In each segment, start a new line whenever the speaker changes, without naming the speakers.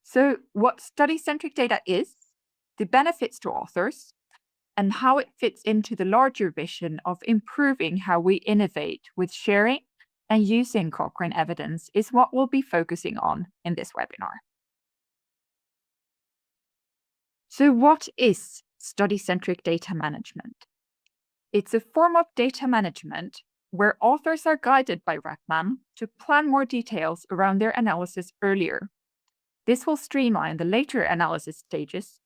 So, what study-centric data is, the benefits to authors, and how it fits into the larger vision of improving how we innovate with sharing and using Cochrane evidence is what we'll be focusing on in this webinar. So, what is study-centric data management? It's a form of data management where authors are guided by RevMan to plan more details around their analysis earlier. This will streamline the later analysis stages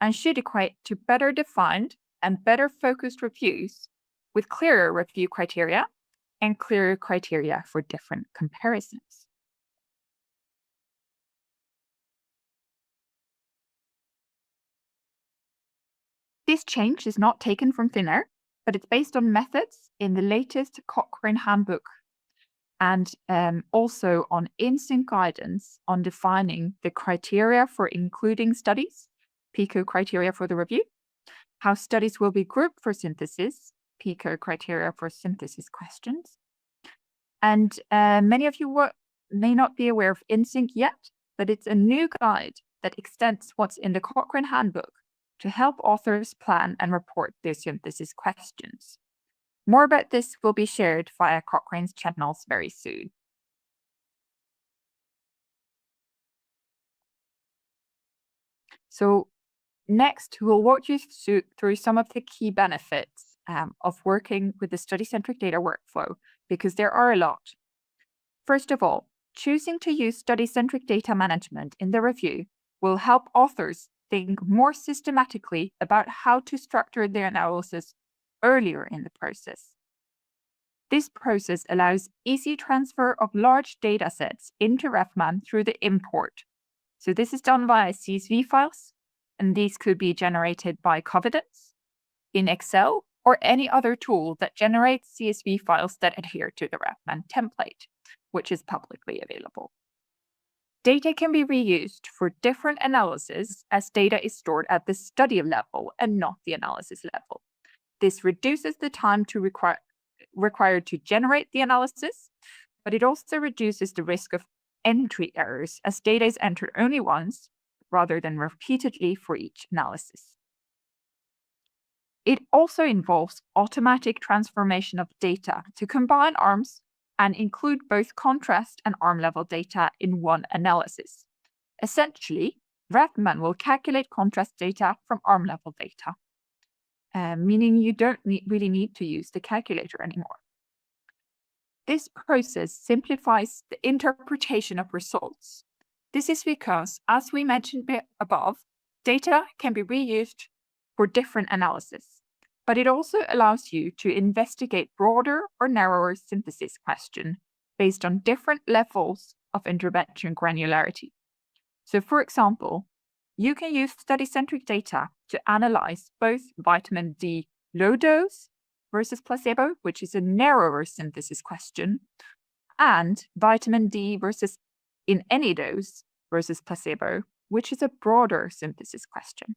and should equate to better defined and better focused reviews with clearer review criteria and clearer criteria for different comparisons. This change is not taken from thin air, but it's based on methods in the latest Cochrane handbook and also on in-sync guidance on defining the criteria for including studies, PICO criteria for the review, how studies will be grouped for synthesis, PICO criteria for synthesis questions. And many of you may not be aware of in-sync yet, but it's a new guide that extends what's in the Cochrane handbook to help authors plan and report their synthesis questions. More about this will be shared via Cochrane's channels very soon. So next, we'll walk you through some of the key benefits of working with the study-centric data workflow, because there are a lot. First of all, choosing to use study-centric data management in the review will help authors think more systematically about how to structure their analysis earlier in the process. This process allows easy transfer of large data sets into RevMan through the import. So this is done via CSV files, and these could be generated by Covidence, in Excel, or any other tool that generates CSV files that adhere to the RevMan template, which is publicly available. Data can be reused for different analysis as data is stored at the study level and not the analysis level. This reduces the time required to generate the analysis, but it also reduces the risk of entry errors as data is entered only once rather than repeatedly for each analysis. It also involves automatic transformation of data to combine arms and include both contrast and arm level data in one analysis. Essentially, RevMan will calculate contrast data from arm level data, meaning you don't really need to use the calculator anymore. This process simplifies the interpretation of results. This is because, as we mentioned above, data can be reused for different analysis, but it also allows you to investigate broader or narrower synthesis questions based on different levels of intervention granularity. So, for example, you can use study-centric data to analyze both vitamin D low dose versus placebo, which is a narrower synthesis question, and vitamin D versus in any dose versus placebo, which is a broader synthesis question.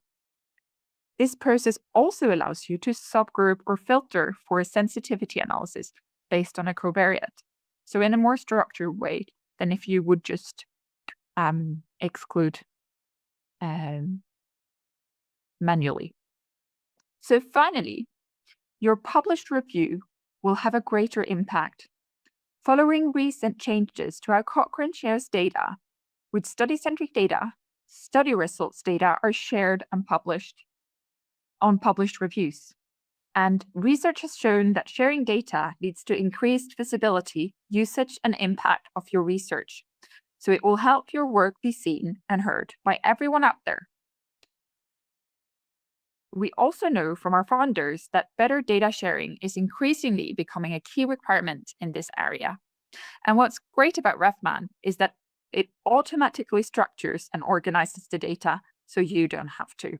This process also allows you to subgroup or filter for a sensitivity analysis based on a covariate, so in a more structured way than if you would just exclude manually. So finally, your published review will have a greater impact. Following recent changes to how Cochrane shares data, with study-centric data, study results data are shared and published on published reviews. And research has shown that sharing data leads to increased visibility, usage, and impact of your research. So it will help your work be seen and heard by everyone out there. We also know from our funders that better data sharing is increasingly becoming a key requirement in this area. And what's great about RevMan is that it automatically structures and organizes the data so you don't have to.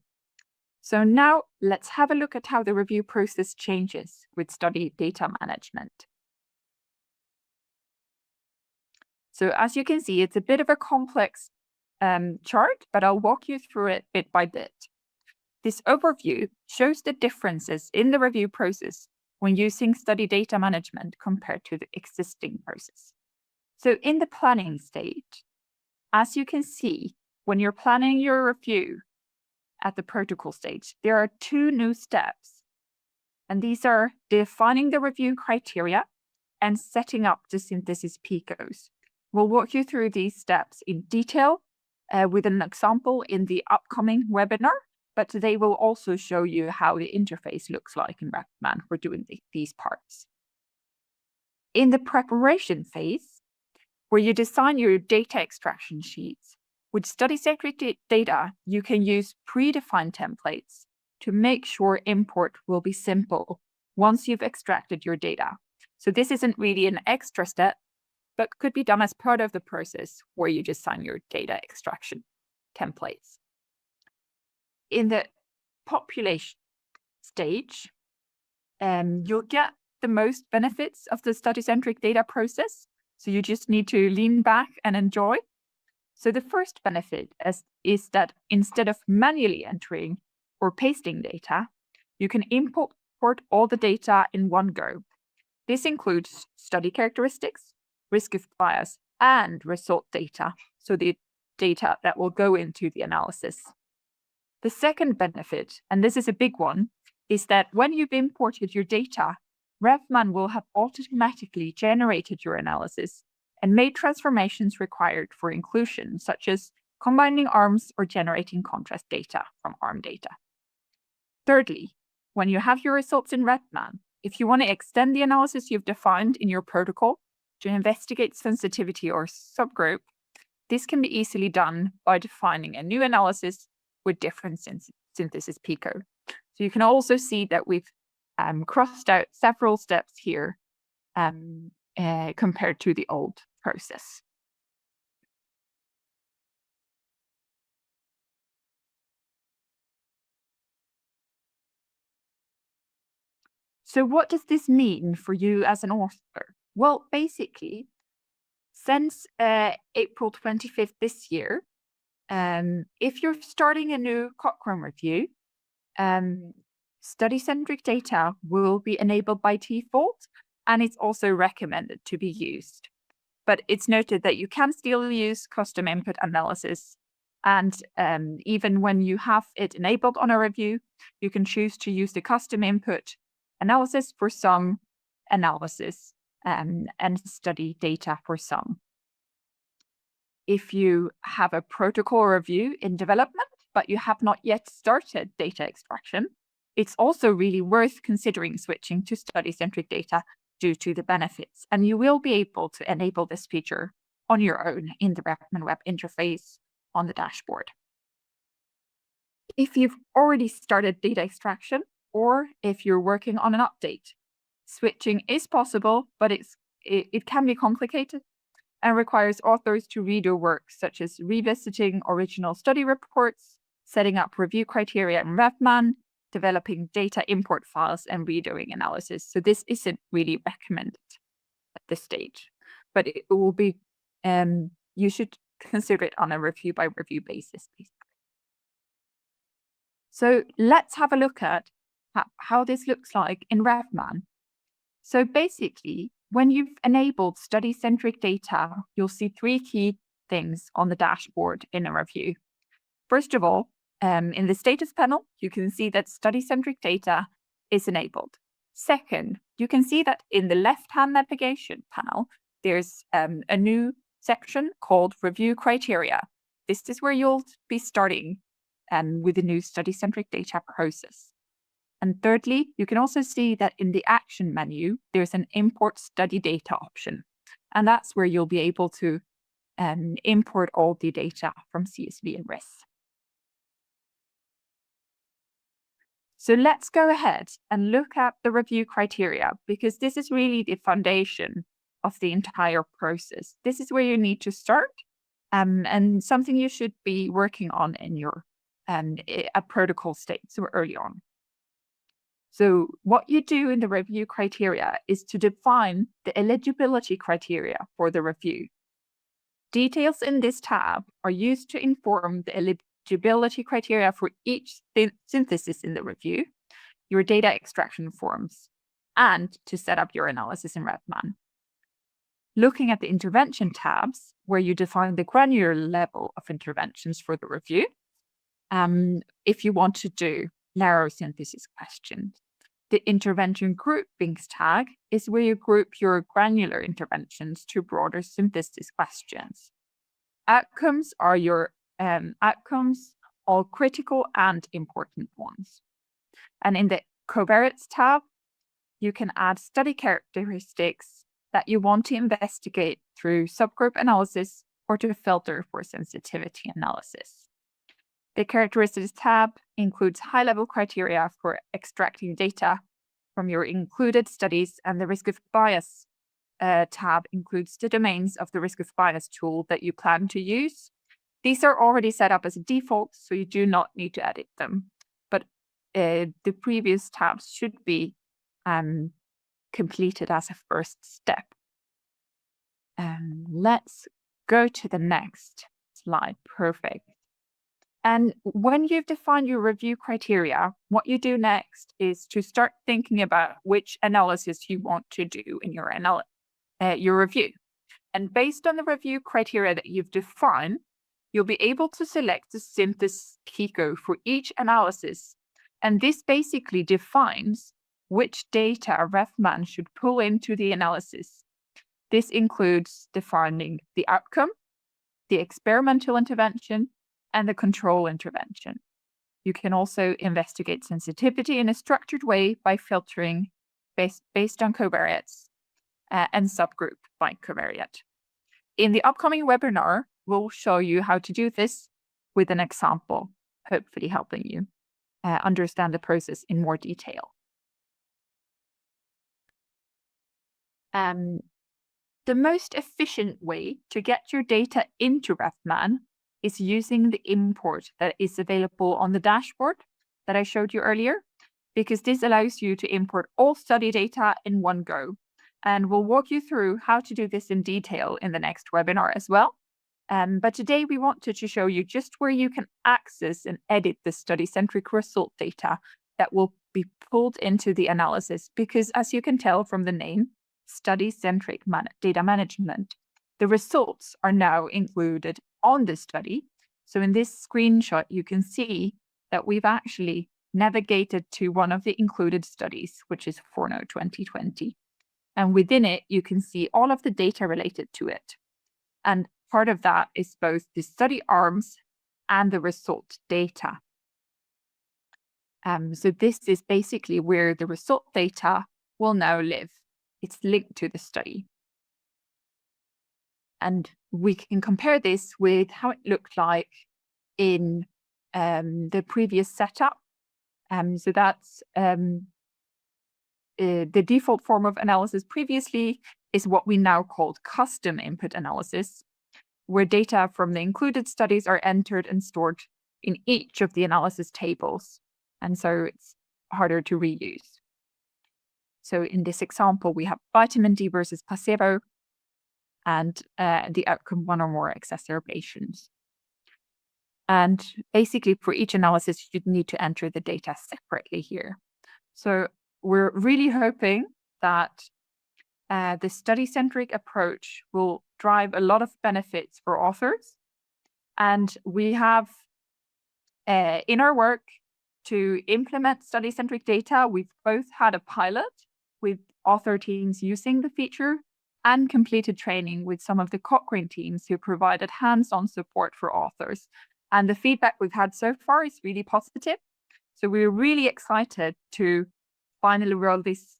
So now let's have a look at how the review process changes with study data management. So as you can see, it's a bit of a complex chart, but I'll walk you through it bit by bit. This overview shows the differences in the review process when using study data management compared to the existing process. So in the planning stage, as you can see, when you're planning your review at the protocol stage, there are 2 new steps, and these are defining the review criteria and setting up the synthesis PICOs. We'll walk you through these steps in detail with an example in the upcoming webinar, but they will also show you how the interface looks like in RevMan for doing these parts. In the preparation phase, where you design your data extraction sheets, with study-centric data, you can use predefined templates to make sure import will be simple once you've extracted your data. So this isn't really an extra step, but could be done as part of the process where you design your data extraction templates. In the population stage, you'll get the most benefits of the study-centric data process. So you just need to lean back and enjoy. So the first benefit is that instead of manually entering or pasting data, you can import all the data in one go. This includes study characteristics, risk of bias, and result data, so the data that will go into the analysis. The second benefit, and this is a big one, is that when you've imported your data, RevMan will have automatically generated your analysis and made transformations required for inclusion, such as combining arms or generating contrast data from arm data. Thirdly, when you have your results in RevMan, if you want to extend the analysis you've defined in your protocol to investigate sensitivity or subgroup, this can be easily done by defining a new analysis with different synthesis PICO. So you can also see that we've crossed out several steps here compared to the old process. So what does this mean for you as an author? Well, basically, since April 25th this year, if you're starting a new Cochrane review, study-centric data will be enabled by default, and it's also recommended to be used. But it's noted that you can still use custom input analysis, and even when you have it enabled on a review, you can choose to use the custom input analysis for some analysis and study data for some. If you have a protocol review in development, but you have not yet started data extraction, it's also really worth considering switching to study-centric data due to the benefits. And you will be able to enable this feature on your own in the RevMan Web interface on the dashboard. If you've already started data extraction, or if you're working on an update, switching is possible, but it can be complicated and requires authors to redo work, such as revisiting original study reports, setting up review criteria in RevMan, developing data import files, and redoing analysis. So this isn't really recommended at this stage, but it will be, you should consider it on a review by review basis, basically. So let's have a look at how this looks like in RevMan. So basically, when you've enabled study-centric data, you'll see 3 key things on the dashboard in a review. First of all, in the status panel, you can see that study-centric data is enabled. Second, you can see that in the left-hand navigation panel, there's a new section called Review Criteria. This is where you'll be starting with the new study-centric data process. And thirdly, you can also see that in the action menu, there's an import study data option. And that's where you'll be able to import all the data from CSV and RIS. So let's go ahead and look at the review criteria, because this is really the foundation of the entire process. This is where you need to start and something you should be working on in your a protocol state, so early on. So what you do in the review criteria is to define the eligibility criteria for the review. Details in this tab are used to inform the eligibility criteria for each synthesis in the review, your data extraction forms, and to set up your analysis in RevMan. looking at the intervention tabs, where you define the granular level of interventions for the review, if you want to do narrow synthesis questions. The intervention groupings tag is where you group your granular interventions to broader synthesis questions. Outcomes are your outcomes, all critical and important ones. And in the covariates tab, you can add study characteristics that you want to investigate through subgroup analysis or to filter for sensitivity analysis. The characteristics tab includes high-level criteria for extracting data from your included studies, and the risk of bias tab includes the domains of the risk of bias tool that you plan to use. These are already set up as a default, so you do not need to edit them. But the previous tabs should be completed as a first step. Let's go to the next slide. Perfect. And when you've defined your review criteria, what you do next is to start thinking about which analysis you want to do in your review. And based on the review criteria that you've defined, you'll be able to select the synthesis keycode for each analysis. And this basically defines which data RevMan should pull into the analysis. This includes defining the outcome, the experimental intervention, and the control intervention. You can also investigate sensitivity in a structured way by filtering based on covariates and subgroup by covariate. In the upcoming webinar, we'll show you how to do this with an example, hopefully helping you understand the process in more detail. The most efficient way to get your data into RevMan is using the import that is available on the dashboard that I showed you earlier, because this allows you to import all study data in one go. And we'll walk you through how to do this in detail in the next webinar as well. But today we wanted to show you just where you can access and edit the study-centric result data that will be pulled into the analysis, because as you can tell from the name, study-centric data management, the results are now included on the study. So in this screenshot, you can see that we've actually navigated to one of the included studies, which is Forno 2020. And within it, you can see all of the data related to it. And part of that is both the study arms and the result data. So this is basically where the result data will now live. It's linked to the study. And we can compare this with how it looked like in the previous setup. So that's the default form of analysis previously is what we now called custom input analysis, where data from the included studies are entered and stored in each of the analysis tables. And so it's harder to reuse. So in this example, we have vitamin D versus placebo, and the outcome, one or more exacerbations. And basically for each analysis, you'd need to enter the data separately here. So we're really hoping that the study-centric approach will drive a lot of benefits for authors. And we have in our work to implement study-centric data, we've both had a pilot with author teams using the feature and completed training with some of the Cochrane teams who provided hands-on support for authors. And the feedback we've had so far is really positive. So we're really excited to finally roll this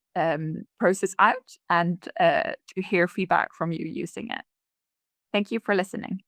process out and to hear feedback from you using it. Thank you for listening.